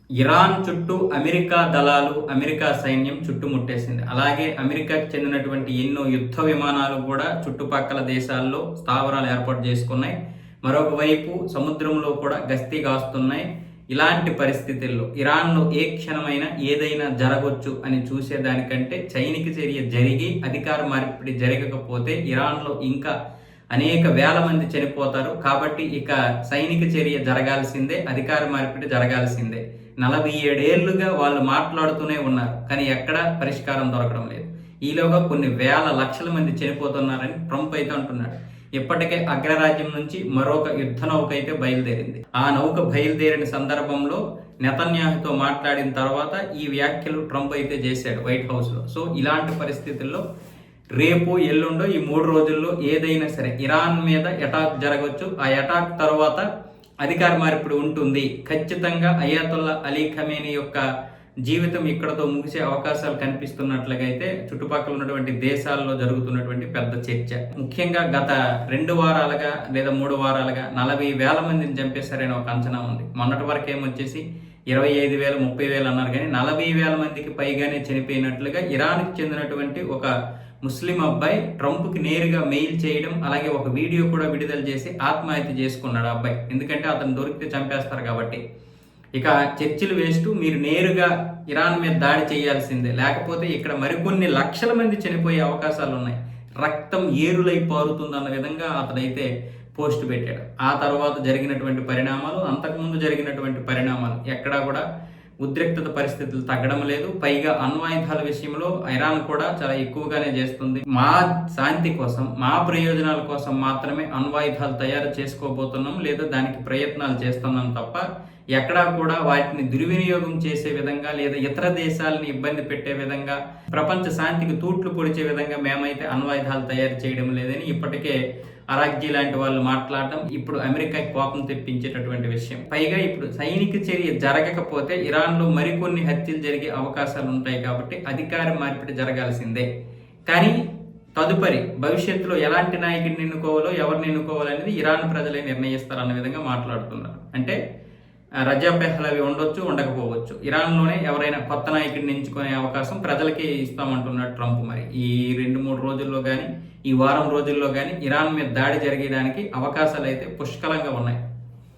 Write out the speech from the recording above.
Iran చుట్టూ America దళాలు, America సైన్యం చుట్టుముట్టేసింది. అలాగే అమెరికాకి చెందినటువంటి ఎన్నో యుద్ధ విమానాలు కూడా చుట్టుపక్కల దేశాల్లో స్థావరాలు ఏర్పాటు చేసుకున్నాయి. మరొక వైపు సముద్రంలో కూడా గస్తీ కాస్తున్నాయి. ఇలాంటి పరిస్థితుల్లో ఇరాన్లో ఏ క్షణమైనా ఏదైనా జరగవచ్చు అని చూసేదానికంటే సైనిక చర్య జరిగి అధికార మార్పిడి జరగకపోతే ఇరాన్లో ఇంకా అనేక వేల మంది చనిపోతారు. కాబట్టి ఇక సైనిక చర్య జరగాల్సిందే, అధికార మార్పిడి జరగాల్సిందే. 47 ఏళ్లుగా వాళ్ళు మాట్లాడుతూనే ఉన్నారు, కానీ ఎక్కడా పరిష్కారం దొరకడం లేదు. ఈలోగా కొన్ని వేల లక్షల మంది చనిపోతున్నారని ట్రంప్ అయితే అంటున్నాడు. ఇప్పటికే అగ్రరాజ్యం నుంచి మరొక యుద్ధ నౌక అయితే బయలుదేరింది. ఆ నౌక బయలుదేరిన సందర్భంలో నెతన్యాహుతో మాట్లాడిన తర్వాత ఈ వ్యాఖ్యలు ట్రంప్ అయితే చేశాడు వైట్ హౌస్లో. సో ఇలాంటి పరిస్థితుల్లో రేపు ఎల్లుండో ఈ 3 రోజుల్లో ఏదైనా సరే ఇరాన్ మీద అటాక్ జరగవచ్చు. ఆ అటాక్ తర్వాత అధికార మార్పిడి ఉంటుంది. ఖచ్చితంగా అయాతుల్లా అలీ ఖమేనీ యొక్క జీవితం ఇక్కడతో ముగిసే అవకాశాలు కనిపిస్తున్నట్లుగా అయితే చుట్టుపక్కల ఉన్నటువంటి దేశాల్లో జరుగుతున్నటువంటి పెద్ద చర్చ. ముఖ్యంగా గత 2 వారాలుగా లేదా 3 వారాలుగా 40,000 మందిని చంపేశారని ఒక అంచనా ఉంది. మొన్నటి వరకు ఏమొచ్చేసి 25,000, 30,000 అన్నారు, కానీ 40,000 మందికి పైగానే చనిపోయినట్లుగా ఇరాన్కి చెందినటువంటి ఒక ముస్లిం అబ్బాయి ట్రంప్కి నేరుగా మెయిల్ చేయడం, అలాగే ఒక వీడియో కూడా విడుదల చేసి ఆత్మహత్య చేసుకున్నాడు అబ్బాయి. ఎందుకంటే అతను దొరికితే చంపేస్తారు కాబట్టి. ఇక చర్చలు వేస్ట్, మీరు నేరుగా ఇరాన్ మీద దాడి చేయాల్సిందే, లేకపోతే ఇక్కడ మరికొన్ని లక్షల మంది చనిపోయే అవకాశాలు ఉన్నాయి, రక్తం ఏరులై పారుతుందన్న విధంగా అతడైతే పోస్ట్ పెట్టాడు. ఆ తర్వాత జరిగినటువంటి పరిణామాలు, అంతకుముందు జరిగినటువంటి పరిణామాలు ఎక్కడా కూడా ఉద్రిక్తత పరిస్థితులు తగ్గడం లేదు. పైగా అణ్వాయుధాల విషయంలో ఇరాన్ కూడా చాలా ఎక్కువగానే చేస్తుంది. మా శాంతి కోసం, మా ప్రయోజనాల కోసం మాత్రమే అణ్వాయుధాలు తయారు చేసుకోబోతున్నాం, లేదా దానికి ప్రయత్నాలు చేస్తున్నాం తప్ప ఎక్కడా కూడా వాటిని దుర్వినియోగం చేసే విధంగా లేదా ఇతర దేశాలని ఇబ్బంది పెట్టే విధంగా, ప్రపంచ శాంతికి తూట్లు పొడిచే విధంగా మేమైతే అణ్వాయుధాలు తయారు చేయడం లేదని ఇప్పటికే అరాగ్జీ లాంటి వాళ్ళు మాట్లాడడం ఇప్పుడు అమెరికాకి కోపం తెప్పించేటటువంటి విషయం. పైగా ఇప్పుడు సైనిక చర్య జరగకపోతే ఇరాన్లో మరికొన్ని హత్యలు జరిగే అవకాశాలు ఉంటాయి. కాబట్టి అధికార మార్పిడి జరగాల్సిందే. కానీ తదుపరి భవిష్యత్తులో ఎలాంటి నాయకుడిని ఎన్నుకోవాలో, ఎవరిని ఎన్నుకోవాలనేది ఇరాన్ ప్రజలే నిర్ణయిస్తారన్న విధంగా మాట్లాడుతున్నారు. అంటే రజా పెహ్లవి ఉండొచ్చు, ఉండకపోవచ్చు. ఇరాన్లోనే ఎవరైనా కొత్త నాయకుడిని ఎంచుకునే అవకాశం ప్రజలకే ఇస్తామంటున్నాడు ట్రంప్. మరి ఈ 2-3 రోజుల్లో కానీ, ఈ వారం రోజుల్లో కానీ ఇరాన్ మీద దాడి జరిగేదానికి అవకాశాలు అయితే పుష్కలంగా ఉన్నాయి.